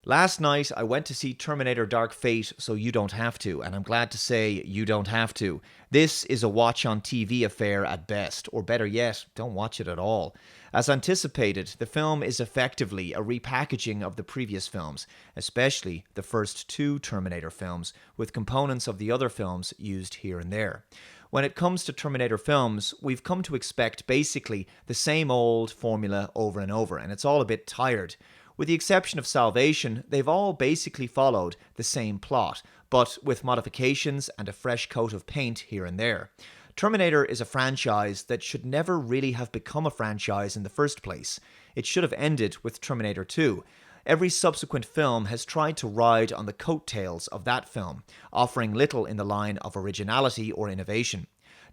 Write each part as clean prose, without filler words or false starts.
Last night, I went to see Terminator Dark Fate, so you don't have to, and I'm glad to say you don't have to. This is a watch on TV affair at best, or better yet, don't watch it at all. As anticipated, the film is effectively a repackaging of the previous films, especially the first two Terminator films, with components of the other films used here and there. When it comes to Terminator films, we've come to expect basically the same old formula over and over, and it's all a bit tired. With the exception of Salvation, they've all basically followed the same plot, but with modifications and a fresh coat of paint here and there. Terminator is a franchise that should never really have become a franchise in the first place. It should have ended with Terminator 2. Every subsequent film has tried to ride on the coattails of that film, offering little in the line of originality or innovation.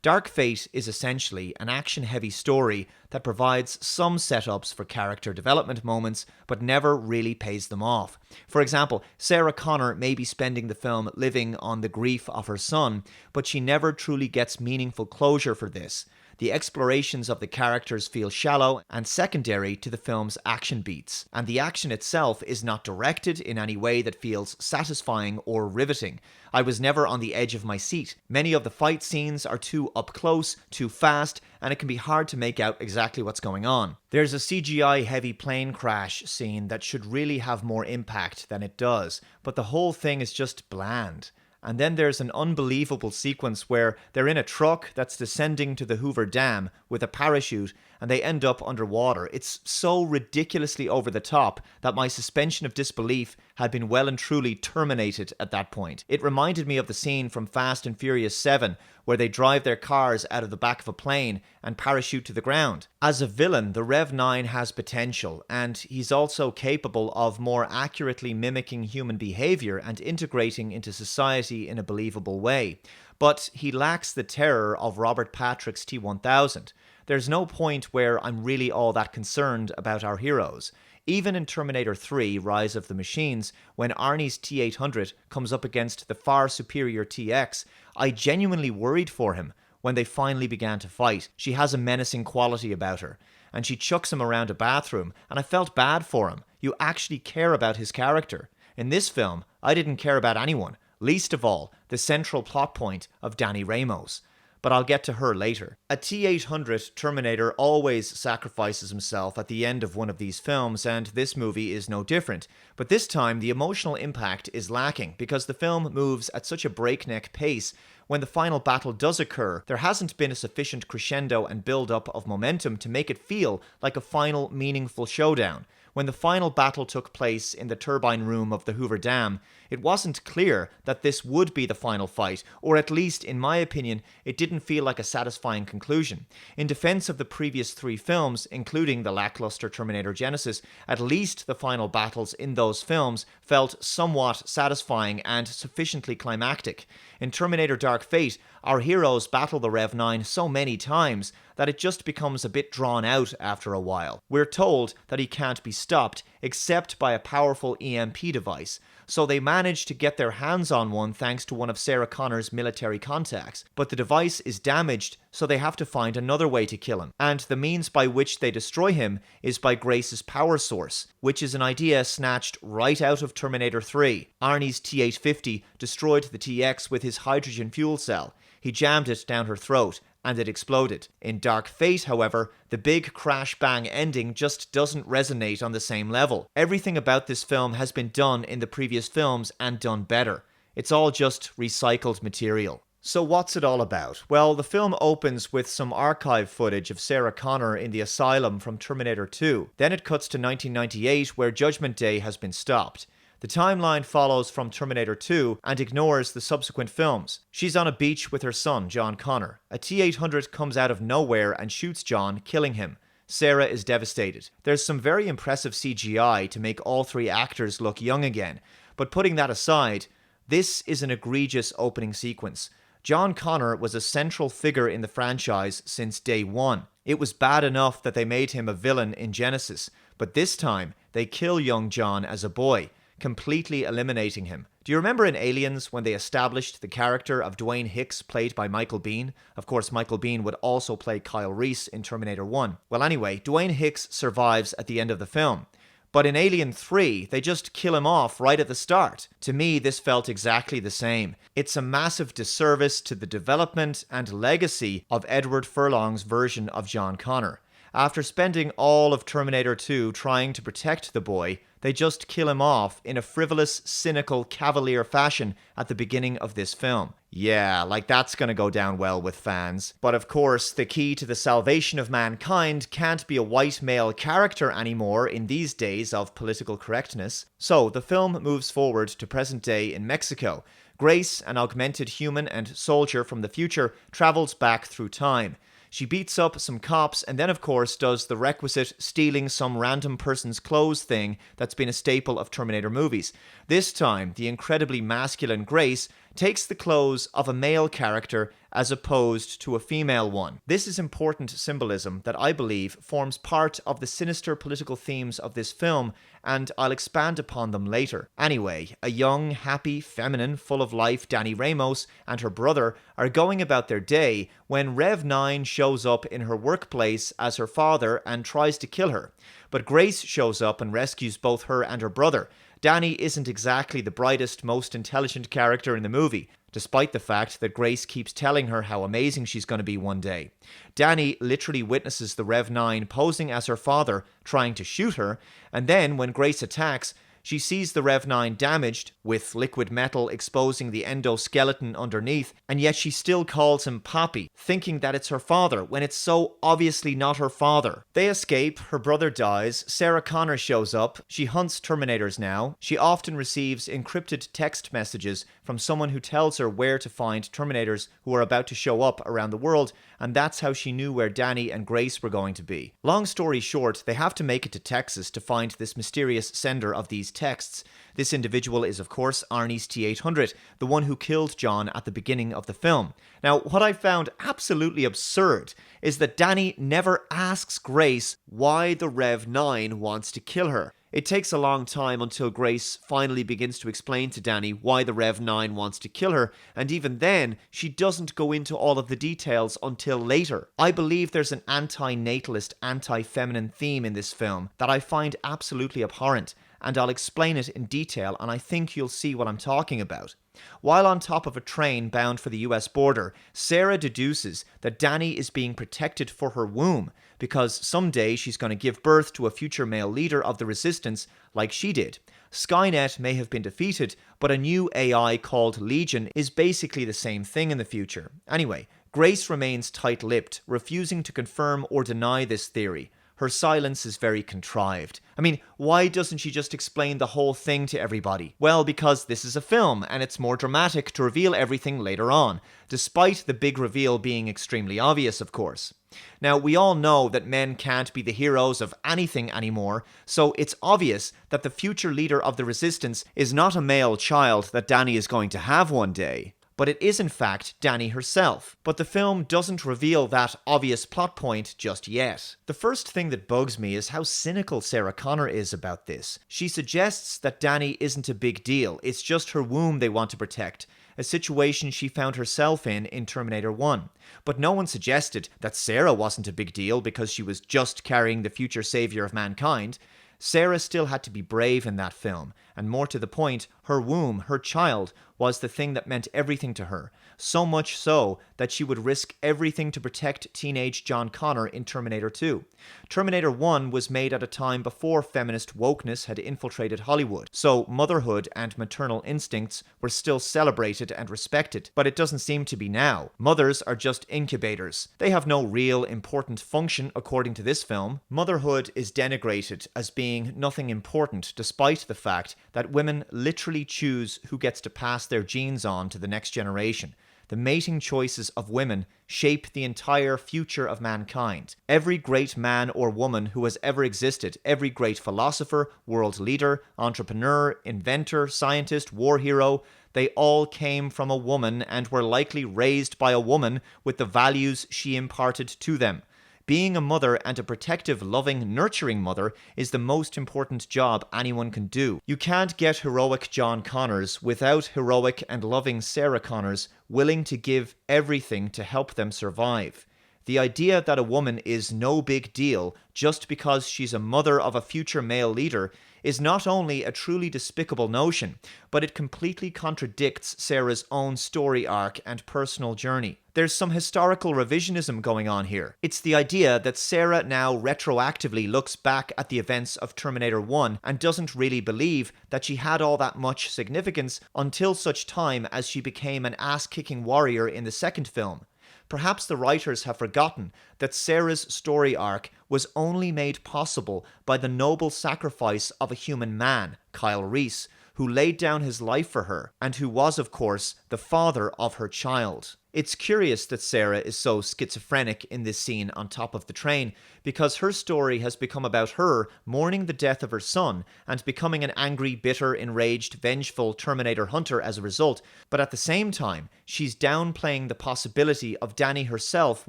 Dark Fate is essentially an action-heavy story that provides some setups for character development moments, but never really pays them off. For example, Sarah Connor may be spending the film living on the grief of her son, but she never truly gets meaningful closure for this. The explorations of the characters feel shallow and secondary to the film's action beats, and the action itself is not directed in any way that feels satisfying or riveting. I was never on the edge of my seat. Many of the fight scenes are too up close, too fast, and it can be hard to make out exactly what's going on. There's a CGI-heavy plane crash scene that should really have more impact than it does, but the whole thing is just bland. And then there's an unbelievable sequence where they're in a truck that's descending to the Hoover Dam with a parachute and they end up underwater. It's so ridiculously over the top that my suspension of disbelief had been well and truly terminated at that point. It reminded me of the scene from Fast and Furious 7 where they drive their cars out of the back of a plane and parachute to the ground. As a villain, the Rev 9 has potential, and he's also capable of more accurately mimicking human behavior and integrating into society in a believable way. But he lacks the terror of Robert Patrick's T-1000. There's no point where I'm really all that concerned about our heroes. Even in Terminator 3, Rise of the Machines, when Arnie's T-800 comes up against the far superior TX, I genuinely worried for him when they finally began to fight. She has a menacing quality about her, and she chucks him around a bathroom, and I felt bad for him. You actually care about his character. In this film, I didn't care about anyone, least of all the central plot point of Danny Ramos. But I'll get to her later. A T-800 Terminator always sacrifices himself at the end of one of these films, and this movie is no different. But this time, the emotional impact is lacking, because the film moves at such a breakneck pace. When the final battle does occur, there hasn't been a sufficient crescendo and build-up of momentum to make it feel like a final, meaningful showdown. When the final battle took place in the turbine room of the Hoover Dam, it wasn't clear that this would be the final fight, or at least, in my opinion, it didn't feel like a satisfying conclusion. In defense of the previous three films, including the lackluster Terminator Genisys, at least the final battles in those films felt somewhat satisfying and sufficiently climactic. In Terminator Dark Fate, our heroes battle the Rev 9 so many times that it just becomes a bit drawn out after a while. We're told that he can't be stopped except by a powerful EMP device, so they manage to get their hands on one thanks to one of Sarah Connor's military contacts. But the device is damaged, so they have to find another way to kill him. And the means by which they destroy him is by Grace's power source, which is an idea snatched right out of Terminator 3. Arnie's T-850 destroyed the TX with his hydrogen fuel cell. He jammed it down her throat, and it exploded. In Dark Fate, however, the big crash-bang ending just doesn't resonate on the same level. Everything about this film has been done in the previous films and done better. It's all just recycled material. So what's it all about? Well, the film opens with some archive footage of Sarah Connor in the asylum from Terminator 2. Then it cuts to 1998, where Judgment Day has been stopped. The timeline follows from Terminator 2 and ignores the subsequent films. She's on a beach with her son, John Connor. A T-800 comes out of nowhere and shoots John, killing him. Sarah is devastated. There's some very impressive CGI to make all three actors look young again, but putting that aside, this is an egregious opening sequence. John Connor was a central figure in the franchise since day one. It was bad enough that they made him a villain in Genisys, but this time they kill young John as a boy, completely eliminating him. Do you remember in Aliens when they established the character of Dwayne Hicks played by Michael Biehn? Of course, Michael Biehn would also play Kyle Reese in Terminator 1. Well, anyway, Dwayne Hicks survives at the end of the film. But in Alien 3, they just kill him off right at the start. To me, this felt exactly the same. It's a massive disservice to the development and legacy of Edward Furlong's version of John Connor. After spending all of Terminator 2 trying to protect the boy, they just kill him off in a frivolous, cynical, cavalier fashion at the beginning of this film. Yeah, like that's gonna go down well with fans. But of course, the key to the salvation of mankind can't be a white male character anymore in these days of political correctness. So the film moves forward to present day in Mexico. Grace, an augmented human and soldier from the future, travels back through time. She beats up some cops and then, of course, does the requisite stealing some random person's clothes thing that's been a staple of Terminator movies. This time, the incredibly masculine Grace takes the clothes of a male character as opposed to a female one. This is important symbolism that I believe forms part of the sinister political themes of this film, and I'll expand upon them later. Anyway, a young, happy, feminine, full of life Danny Ramos and her brother are going about their day when Rev 9 shows up in her workplace as her father and tries to kill her. But Grace shows up and rescues both her and her brother. Danny isn't exactly the brightest, most intelligent character in the movie, despite the fact that Grace keeps telling her how amazing she's going to be one day. Danny literally witnesses the Rev 9 posing as her father, trying to shoot her, and then when Grace attacks, she sees the Rev 9 damaged, with liquid metal exposing the endoskeleton underneath, and yet she still calls him Papi, thinking that it's her father, when it's so obviously not her father. They escape, her brother dies, Sarah Connor shows up, she hunts Terminators now, she often receives encrypted text messages from someone who tells her where to find Terminators who are about to show up around the world, and that's how she knew where Danny and Grace were going to be. Long story short, they have to make it to Texas to find this mysterious sender of these texts. This individual is, of course, Arnie's T-800, the one who killed John at the beginning of the film. Now, what I found absolutely absurd is that Danny never asks Grace why the Rev 9 wants to kill her. It takes a long time until Grace finally begins to explain to Danny why the Rev 9 wants to kill her, and even then, she doesn't go into all of the details until later. I believe there's an anti-natalist, anti-feminine theme in this film that I find absolutely abhorrent, and I'll explain it in detail, and I think you'll see what I'm talking about. While on top of a train bound for the US border, Sarah deduces that Danny is being protected for her womb, because someday she's going to give birth to a future male leader of the resistance like she did. Skynet may have been defeated, but a new AI called Legion is basically the same thing in the future. Anyway, Grace remains tight-lipped, refusing to confirm or deny this theory. Her silence is very contrived. I mean, why doesn't she just explain the whole thing to everybody? Well, because this is a film, and it's more dramatic to reveal everything later on, despite the big reveal being extremely obvious, of course. Now, we all know that men can't be the heroes of anything anymore, so it's obvious that the future leader of the resistance is not a male child that Danny is going to have one day. But it is in fact Danny herself. But the film doesn't reveal that obvious plot point just yet. The first thing that bugs me is how cynical Sarah Connor is about this. She suggests that Danny isn't a big deal, it's just her womb they want to protect, a situation she found herself in Terminator 1. But no one suggested that Sarah wasn't a big deal because she was just carrying the future savior of mankind. Sarah still had to be brave in that film, and more to the point, her womb, her child, was the thing that meant everything to her. So much so that she would risk everything to protect teenage John Connor in Terminator 2. Terminator 1 was made at a time before feminist wokeness had infiltrated Hollywood, so motherhood and maternal instincts were still celebrated and respected, but it doesn't seem to be now. Mothers are just incubators. They have no real important function according to this film. Motherhood is denigrated as being nothing important, despite the fact that women literally choose who gets to pass their genes on to the next generation. The mating choices of women shape the entire future of mankind. Every great man or woman who has ever existed, every great philosopher, world leader, entrepreneur, inventor, scientist, war hero, they all came from a woman and were likely raised by a woman with the values she imparted to them. Being a mother and a protective, loving, nurturing mother is the most important job anyone can do. You can't get heroic John Connors without heroic and loving Sarah Connors willing to give everything to help them survive. The idea that a woman is no big deal just because she's a mother of a future male leader is not only a truly despicable notion, but it completely contradicts Sarah's own story arc and personal journey. There's some historical revisionism going on here. It's the idea that Sarah now retroactively looks back at the events of Terminator 1 and doesn't really believe that she had all that much significance until such time as she became an ass-kicking warrior in the second film. Perhaps the writers have forgotten that Sarah's story arc was only made possible by the noble sacrifice of a human man, Kyle Reese, who laid down his life for her, and who was, of course, the father of her child. It's curious that Sarah is so schizophrenic in this scene on top of the train, because her story has become about her mourning the death of her son and becoming an angry, bitter, enraged, vengeful Terminator hunter as a result, but at the same time, she's downplaying the possibility of Dani herself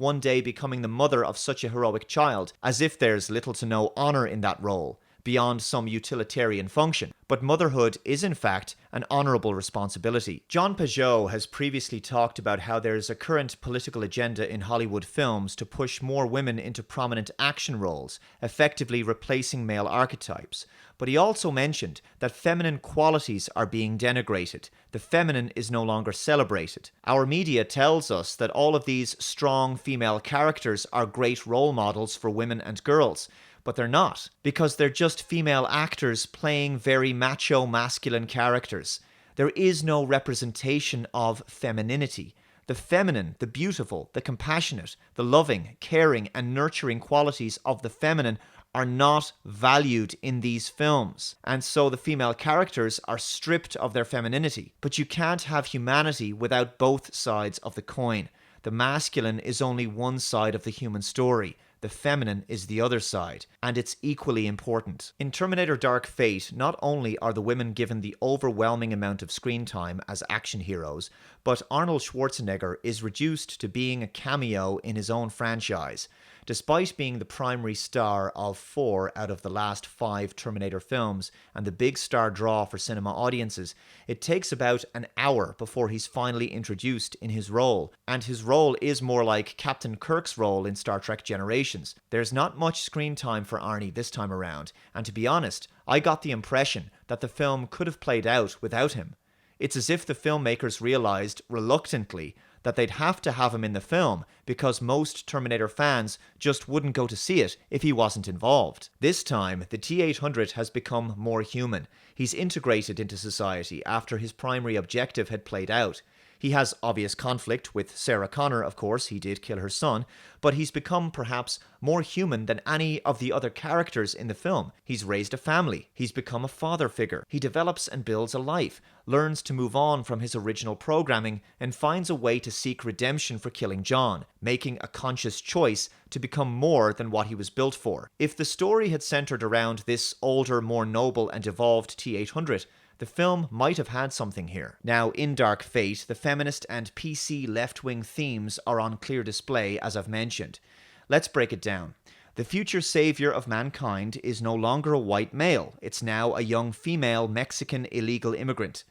one day becoming the mother of such a heroic child, as if there's little to no honor in that role, beyond some utilitarian function. But motherhood is in fact an honourable responsibility. John Peugeot has previously talked about how there's a current political agenda in Hollywood films to push more women into prominent action roles, effectively replacing male archetypes. But he also mentioned that feminine qualities are being denigrated. The feminine is no longer celebrated. Our media tells us that all of these strong female characters are great role models for women and girls. But they're not, because they're just female actors playing very macho masculine characters. There is no representation of femininity. The feminine, the beautiful, the compassionate, the loving, caring, and nurturing qualities of the feminine are not valued in these films. And so the female characters are stripped of their femininity. But you can't have humanity without both sides of the coin. The masculine is only one side of the human story. The feminine is the other side, and it's equally important. In Terminator Dark Fate, not only are the women given the overwhelming amount of screen time as action heroes, but Arnold Schwarzenegger is reduced to being a cameo in his own franchise. Despite being the primary star of 4 out of the last 5 Terminator films and the big star draw for cinema audiences, it takes about an hour before he's finally introduced in his role, and his role is more like Captain Kirk's role in Star Trek Generations. There's not much screen time for Arnie this time around, and to be honest, I got the impression that the film could have played out without him. It's as if the filmmakers realized, reluctantly, that they'd have to have him in the film because most Terminator fans just wouldn't go to see it if he wasn't involved. This time, the T-800 has become more human. He's integrated into society after his primary objective had played out. He has obvious conflict with Sarah Connor, of course, he did kill her son, but he's become perhaps more human than any of the other characters in the film. He's raised a family, he's become a father figure, he develops and builds a life, learns to move on from his original programming, and finds a way to seek redemption for killing John, making a conscious choice to become more than what he was built for. If the story had centered around this older, more noble and evolved T-800, the film might have had something here. Now, in Dark Fate, the feminist and PC left-wing themes are on clear display, as I've mentioned. Let's break it down. The future savior of mankind is no longer a white male. It's now a young female Mexican illegal immigrant.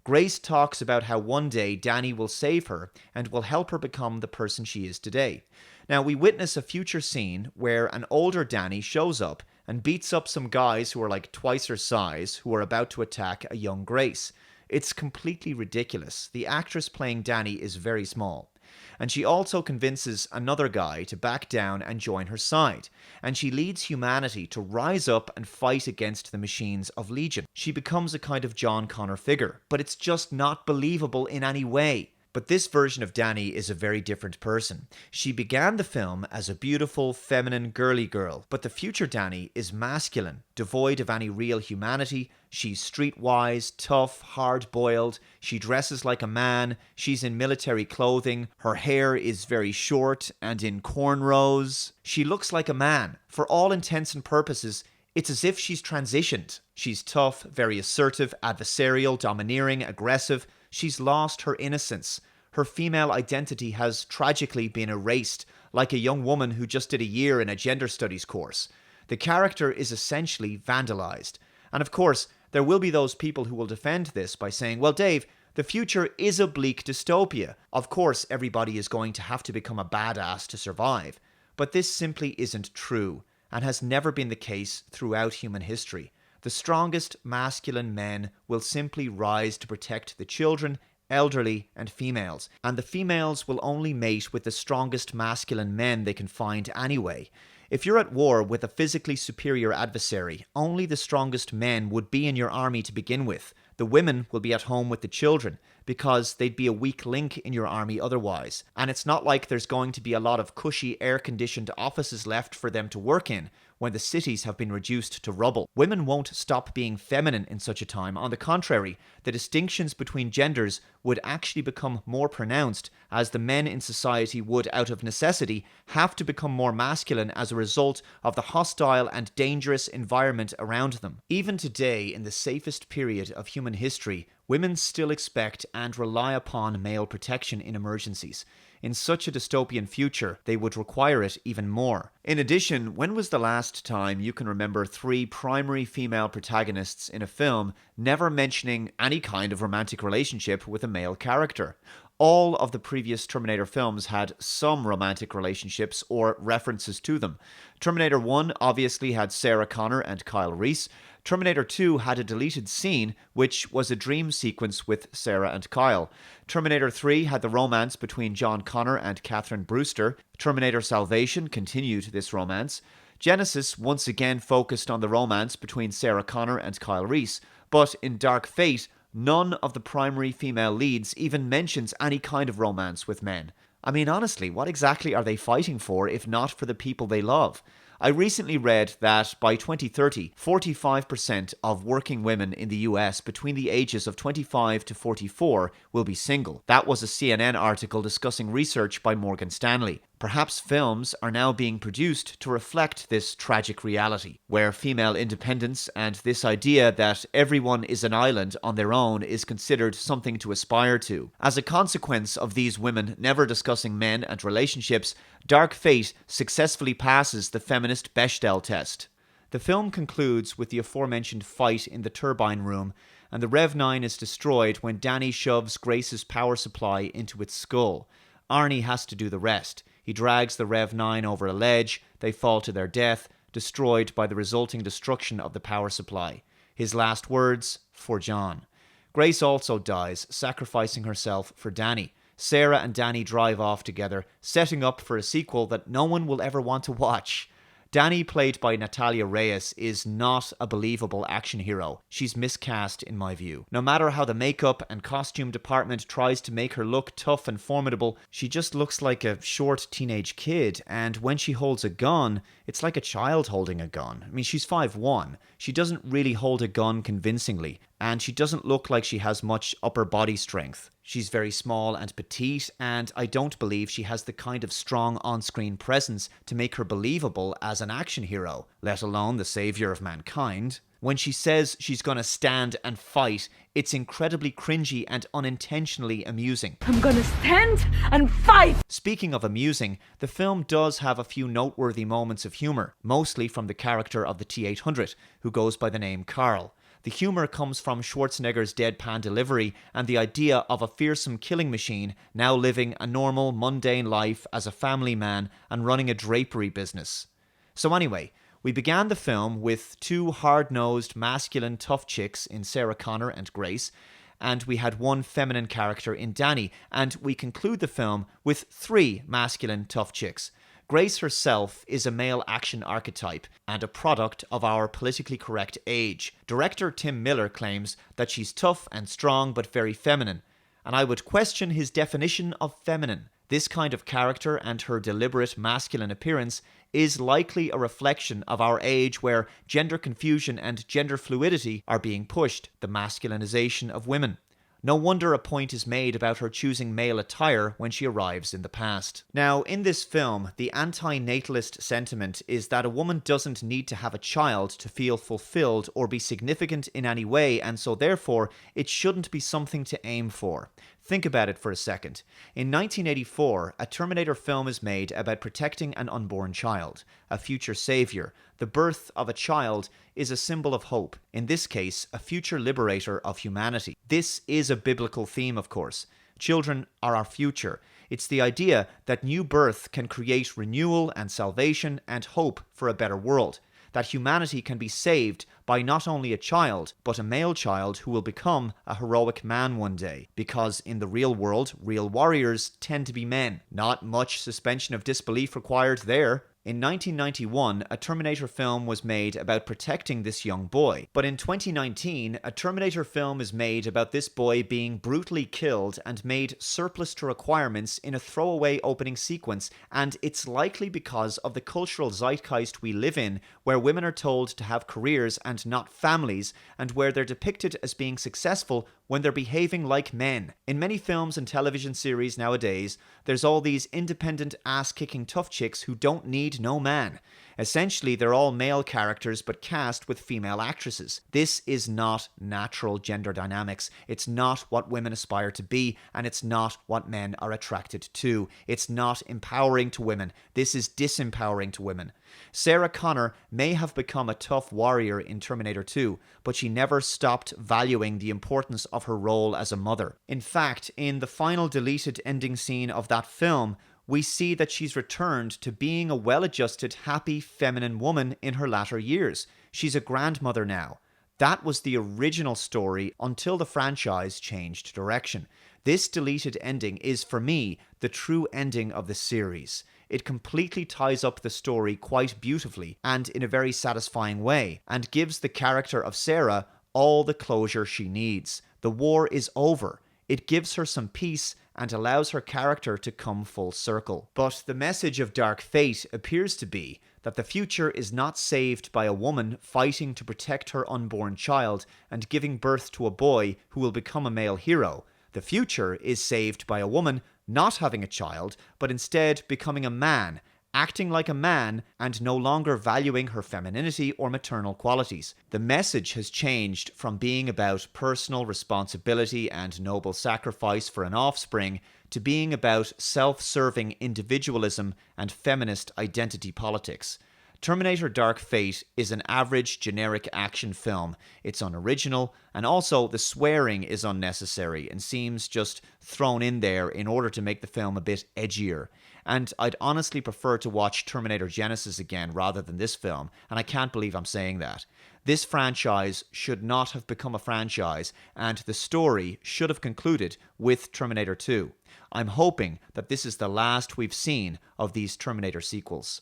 Grace talks about how one day Dani will save her and will help her become the person she is today. Now, we witness a future scene where an older Dani shows up and beats up some guys who are like twice her size who are about to attack a young Grace. It's completely ridiculous. The actress playing Dani is very small. And she also convinces another guy to back down and join her side. And she leads humanity to rise up and fight against the machines of Legion. She becomes a kind of John Connor figure, but it's just not believable in any way. But this version of Dani is a very different person. She began the film as a beautiful, feminine, girly girl, but the future Dani is masculine, devoid of any real humanity. She's streetwise, tough, hard-boiled. She dresses like a man. She's in military clothing. Her hair is very short and in cornrows. She looks like a man. For all intents and purposes, it's as if she's transitioned. She's tough, very assertive, adversarial, domineering, aggressive. She's lost her innocence. Her female identity has tragically been erased, like a young woman who just did a year in a gender studies course. The character is essentially vandalized. And of course, there will be those people who will defend this by saying, well, Dave, The future is a bleak dystopia. Of course, everybody is going to have to become a badass to survive. But this simply isn't true, and has never been the case throughout human history. The strongest masculine men will simply rise to protect the children, elderly, and females, and the females will only mate with the strongest masculine men they can find anyway. If you're at war with a physically superior adversary, only the strongest men would be in your army to begin with. The women will be at home with the children, because they'd be a weak link in your army otherwise. And it's not like there's going to be a lot of cushy air-conditioned offices left for them to work in when the cities have been reduced to rubble. Women won't stop being feminine in such a time. On the contrary, the distinctions between genders would actually become more pronounced, as the men in society would, out of necessity, have to become more masculine as a result of the hostile and dangerous environment around them. Even today, in the safest period of human history, women still expect and rely upon male protection in emergencies. In such a dystopian future, they would require it even more. In addition, when was the last time you can remember 3 primary female protagonists in a film never mentioning any kind of romantic relationship with a male character? All of the previous Terminator films had some romantic relationships or references to them. Terminator 1 obviously had Sarah Connor and Kyle Reese. Terminator 2 had a deleted scene, which was a dream sequence with Sarah and Kyle. Terminator 3 had the romance between John Connor and Catherine Brewster. Terminator Salvation continued this romance. Genesis once again focused on the romance between Sarah Connor and Kyle Reese. But in Dark Fate, none of the primary female leads even mentions any kind of romance with men. I mean, honestly, what exactly are they fighting for if not for the people they love? I recently read that by 2030, 45% of working women in the US between the ages of 25 to 44 will be single. That was a CNN article discussing research by Morgan Stanley. Perhaps films are now being produced to reflect this tragic reality, where female independence and this idea that everyone is an island on their own is considered something to aspire to. As a consequence of these women never discussing men and relationships, Dark Fate successfully passes the feminist Bechdel test. The film concludes with the aforementioned fight in the turbine room, and the Rev-9 is destroyed when Danny shoves Grace's power supply into its skull. Arnie has to do the rest. He drags the Rev-9 over a ledge, they fall to their death, destroyed by the resulting destruction of the power supply. His last words, for John. Grace also dies, sacrificing herself for Danny. Sarah and Danny drive off together, setting up for a sequel that no one will ever want to watch. Danny, played by Natalia Reyes, is not a believable action hero. She's miscast in my view. No matter how the makeup and costume department tries to make her look tough and formidable, she just looks like a short teenage kid, and when she holds a gun, it's like a child holding a gun. I mean, she's 5'1". She doesn't really hold a gun convincingly, and she doesn't look like she has much upper body strength. She's very small and petite, and I don't believe she has the kind of strong on-screen presence to make her believable as an action hero, let alone the savior of mankind. When she says she's gonna stand and fight, it's incredibly cringy and unintentionally amusing. I'm gonna stand and fight! Speaking of amusing, the film does have a few noteworthy moments of humor, mostly from the character of the T-800, who goes by the name Carl. The humor comes from Schwarzenegger's deadpan delivery and the idea of a fearsome killing machine now living a normal, mundane life as a family man and running a drapery business. So anyway, we began the film with 2 hard-nosed, masculine, tough chicks in Sarah Connor and Grace, and we had 1 feminine character in Danny, and we conclude the film with 3 masculine, tough chicks. Grace herself is a male action archetype and a product of our politically correct age. Director Tim Miller claims that she's tough and strong but very feminine, and I would question his definition of feminine. This kind of character and her deliberate masculine appearance is likely a reflection of our age where gender confusion and gender fluidity are being pushed, the masculinization of women. No wonder a point is made about her choosing male attire when she arrives in the past. Now, in this film, the anti-natalist sentiment is that a woman doesn't need to have a child to feel fulfilled or be significant in any way, and so therefore, it shouldn't be something to aim for. Think about it for a second. In 1984, a Terminator film is made about protecting an unborn child, a future savior. The birth of a child is a symbol of hope, in this case, a future liberator of humanity. This is a biblical theme, of course. Children are our future. It's the idea that new birth can create renewal and salvation and hope for a better world. That humanity can be saved by not only a child, but a male child who will become a heroic man one day. Because in the real world, real warriors tend to be men. Not much suspension of disbelief required there. In 1991, a Terminator film was made about protecting this young boy. But in 2019, a Terminator film is made about this boy being brutally killed and made surplus to requirements in a throwaway opening sequence, and it's likely because of the cultural zeitgeist we live in, where women are told to have careers and not families, and where they're depicted as being successful when they're behaving like men. In many films and television series nowadays, there's all these independent ass-kicking tough chicks who don't need no man. Essentially, they're all male characters but cast with female actresses. This is not natural gender dynamics. It's not what women aspire to be, and it's not what men are attracted to. It's not empowering to women. This is disempowering to women. Sarah Connor may have become a tough warrior in Terminator 2, but she never stopped valuing the importance of her role as a mother. In fact, in the final deleted ending scene of that film, we see that she's returned to being a well-adjusted, happy, feminine woman in her latter years. She's a grandmother now. That was the original story until the franchise changed direction. This deleted ending is, for me, the true ending of the series. It completely ties up the story quite beautifully and in a very satisfying way, and gives the character of Sarah all the closure she needs. The war is over. It gives her some peace and allows her character to come full circle. But the message of Dark Fate appears to be that the future is not saved by a woman fighting to protect her unborn child and giving birth to a boy who will become a male hero. The future is saved by a woman not having a child, but instead becoming a man, acting like a man and no longer valuing her femininity or maternal qualities. The message has changed from being about personal responsibility and noble sacrifice for an offspring to being about self-serving individualism and feminist identity politics. Terminator Dark Fate is an average generic action film. It's unoriginal, and also the swearing is unnecessary and seems just thrown in there in order to make the film a bit edgier. And I'd honestly prefer to watch Terminator Genisys again rather than this film, and I can't believe I'm saying that. This franchise should not have become a franchise, and the story should have concluded with Terminator 2. I'm hoping that this is the last we've seen of these Terminator sequels.